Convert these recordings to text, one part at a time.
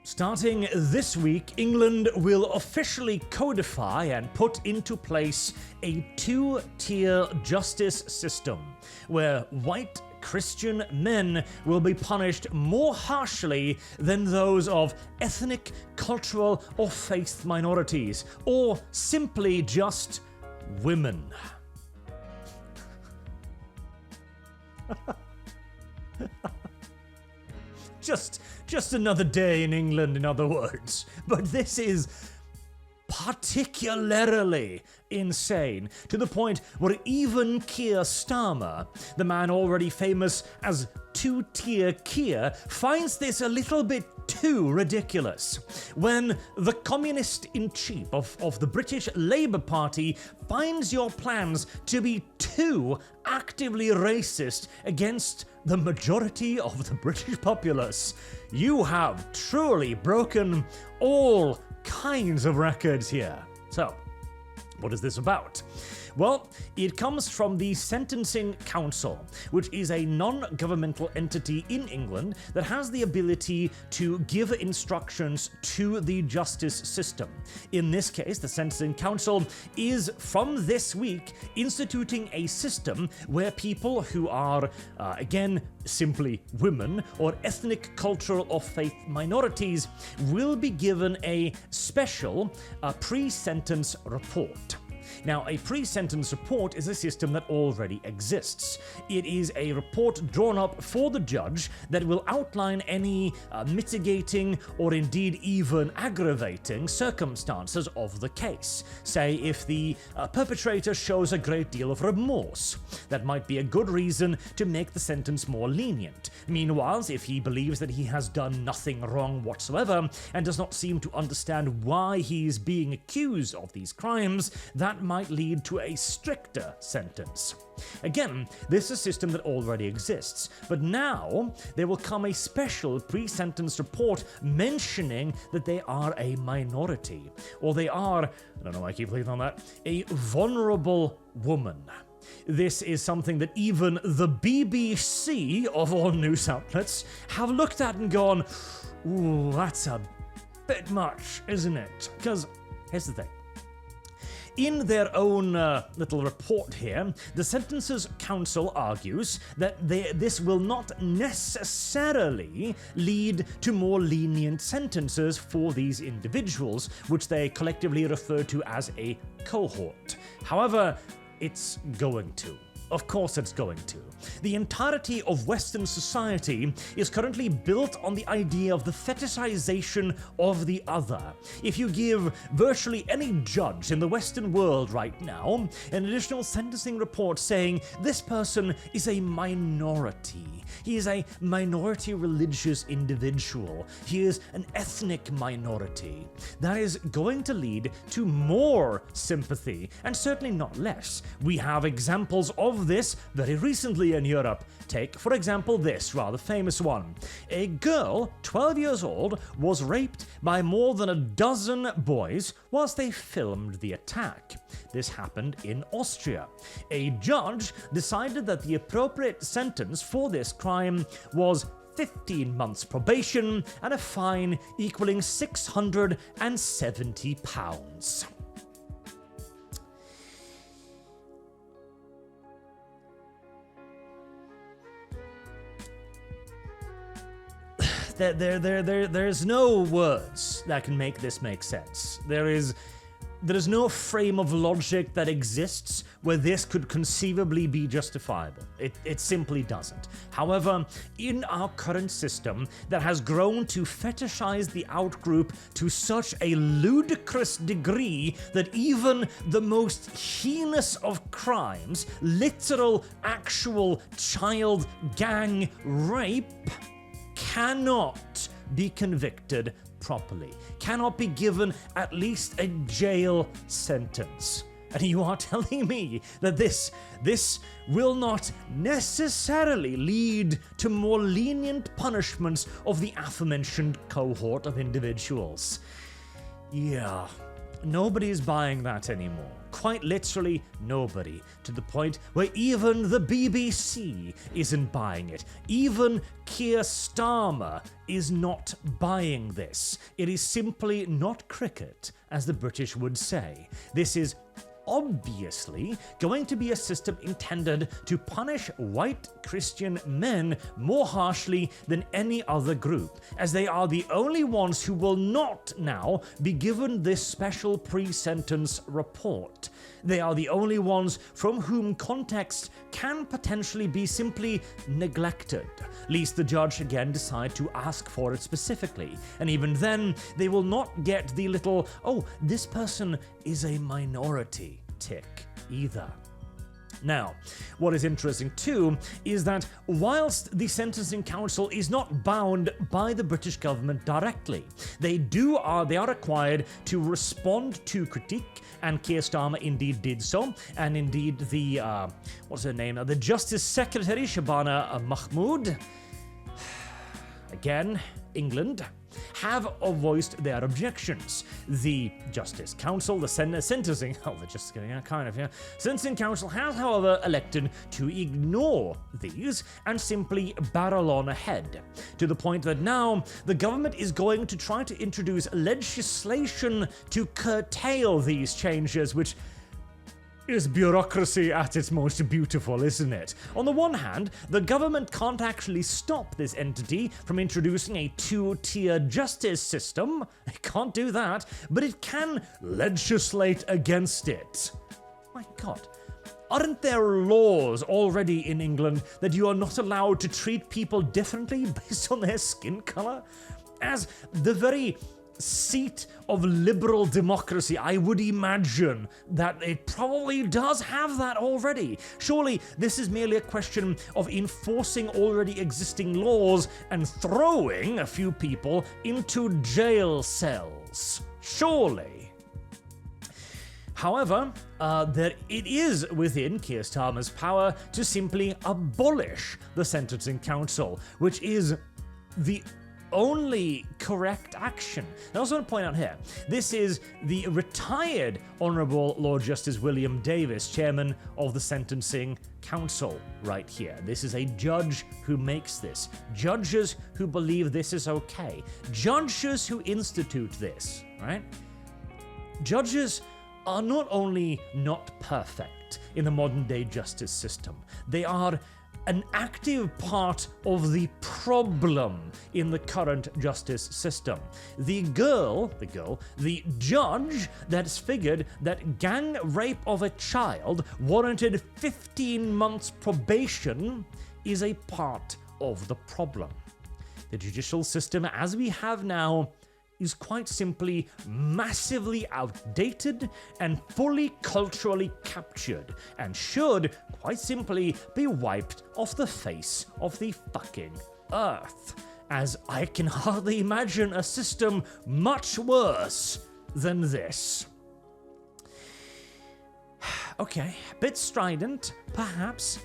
Starting this week, England will officially codify and put into place a two-tier justice system, where white Christian men will be punished more harshly than those of ethnic, cultural, or faith minorities, or simply just women. Just another day in England, in other words. But this is particularly insane, to the point where even Keir Starmer, the man already famous as two-tier Keir, finds this a little bit too ridiculous. When the communist-in-chief of the British Labour Party finds your plans to be too actively racist against the majority of the British populace, you have truly broken all kinds of records here. So, what is this about? Well, it comes from the Sentencing Council, which is a non-governmental entity in England that has the ability to give instructions to the justice system. In this case, the Sentencing Council is, from this week, instituting a system where people who are, again, simply women or ethnic, cultural, or faith minorities will be given a special pre-sentence report. Now, a pre-sentence report is a system that already exists. It is a report drawn up for the judge that will outline any mitigating or indeed even aggravating circumstances of the case. Say, if the perpetrator shows a great deal of remorse, that might be a good reason to make the sentence more lenient. Meanwhile, if he believes that he has done nothing wrong whatsoever and does not seem to understand why he is being accused of these crimes, that might lead to a stricter sentence. Again, this is a system that already exists, but now there will come a special pre-sentence report mentioning that they are a minority, or they are, I don't know why I keep leaving on that, a vulnerable woman. This is something that even the BBC, of all news outlets, have looked at and gone, ooh, that's a bit much, isn't it? Because here's the thing. In their own little report here, the Sentences Council argues that this will not necessarily lead to more lenient sentences for these individuals, which they collectively refer to as a cohort. However, it's going to. Of course it's going to. The entirety of Western society is currently built on the idea of the fetishization of the other. If you give virtually any judge in the Western world right now an additional sentencing report saying this person is a minority, he is a minority religious individual, he is an ethnic minority, that is going to lead to more sympathy, and certainly not less. We have examples of this very recently in Europe. Take, for example, this rather famous one. A girl, 12 years old, was raped by more than a dozen boys whilst they filmed the attack. This happened in Austria. A judge decided that the appropriate sentence for this crime was 15 months probation and a fine equaling £670. There's no words that can make this make sense. There is no frame of logic that exists where this could conceivably be justifiable. It simply doesn't. However, in our current system that has grown to fetishize the outgroup to such a ludicrous degree that even the most heinous of crimes, literal, actual child gang rape, cannot be convicted properly, cannot be given at least a jail sentence. And you are telling me that this will not necessarily lead to more lenient punishments of the aforementioned cohort of individuals. Yeah, nobody's buying that anymore. Quite literally nobody, to the point where even the BBC isn't buying it. Even Keir Starmer is not buying this. It is simply not cricket, as the British would say. This is obviously going to be a system intended to punish white Christian men more harshly than any other group, as they are the only ones who will not now be given this special pre-sentence report. They are the only ones from whom context can potentially be simply neglected, lest the judge again decide to ask for it specifically. And even then, they will not get the little, oh, this person is a minority tick either. Now, what is interesting too is that whilst the Sentencing Council is not bound by the British government directly, they are required to respond to critique, and Keir Starmer indeed did so, and indeed the what's her name now? The Justice Secretary Shabana Mahmood, again England, have voiced their objections. The Justice Council, the Sentencing Council has, however, elected to ignore these and simply barrel on ahead, to the point that now the government is going to try to introduce legislation to curtail these changes, which is bureaucracy at its most beautiful, isn't it? On the one hand, the government can't actually stop this entity from introducing a two-tier justice system. It can't do that, but it can legislate against it. My God. Aren't there laws already in England that you are not allowed to treat people differently based on their skin colour? As the very seat of liberal democracy, I would imagine that it probably does have that already. Surely this is merely a question of enforcing already existing laws and throwing a few people into jail cells. Surely. However, it is within Keir Starmer's power to simply abolish the Sentencing Council, which is the only correct action. I also want to point out here, this is the retired Honourable Lord Justice William Davis, chairman of the Sentencing Council, right here. This is a judge who makes this. Judges who believe this is okay. Judges who institute this, right? Judges are not only not perfect in the modern day justice system, they are an active part of the problem in the current justice system. The judge that's figured that gang rape of a child warranted 15 months probation is a part of the problem. The judicial system as we have now is quite simply massively outdated and fully culturally captured, and should quite simply be wiped off the face of the fucking earth, as I can hardly imagine a system much worse than this. Okay, bit strident, perhaps,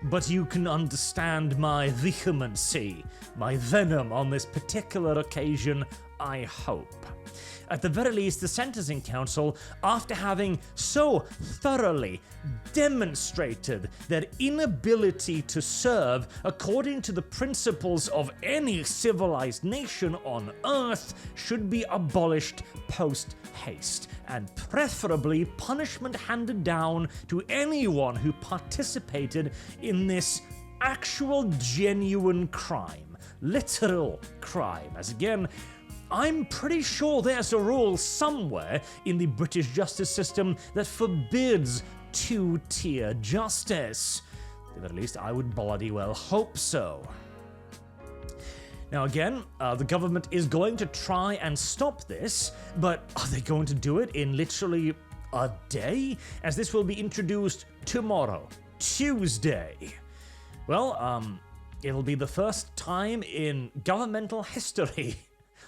but you can understand my vehemency, my venom on this particular occasion, I hope. At the very least, the Sentencing Council, after having so thoroughly demonstrated their inability to serve according to the principles of any civilized nation on earth, should be abolished post-haste, and preferably punishment handed down to anyone who participated in this actual genuine crime, literal crime, as again, I'm pretty sure there's a rule somewhere in the British justice system that forbids two-tier justice. At the very least, I would bloody well hope so. Now again, the government is going to try and stop this, but are they going to do it in literally a day? As this will be introduced tomorrow, Tuesday. Well, it'll be the first time in governmental history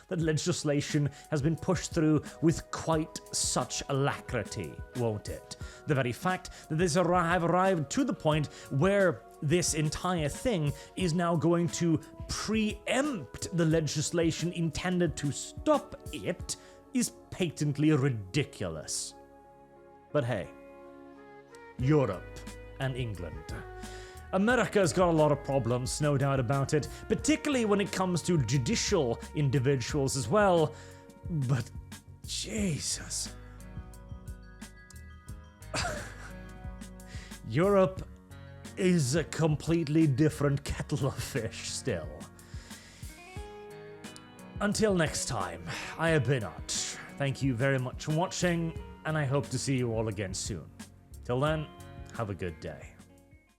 that legislation has been pushed through with quite such alacrity, won't it? The very fact that this have arrived to the point where this entire thing is now going to preempt the legislation intended to stop it is patently ridiculous. But hey, Europe and England. America's got a lot of problems, no doubt about it, particularly when it comes to judicial individuals as well. But Jesus. Europe is a completely different kettle of fish still. Until next time, I have been Arch. Thank you very much for watching, and I hope to see you all again soon. Till then, have a good day.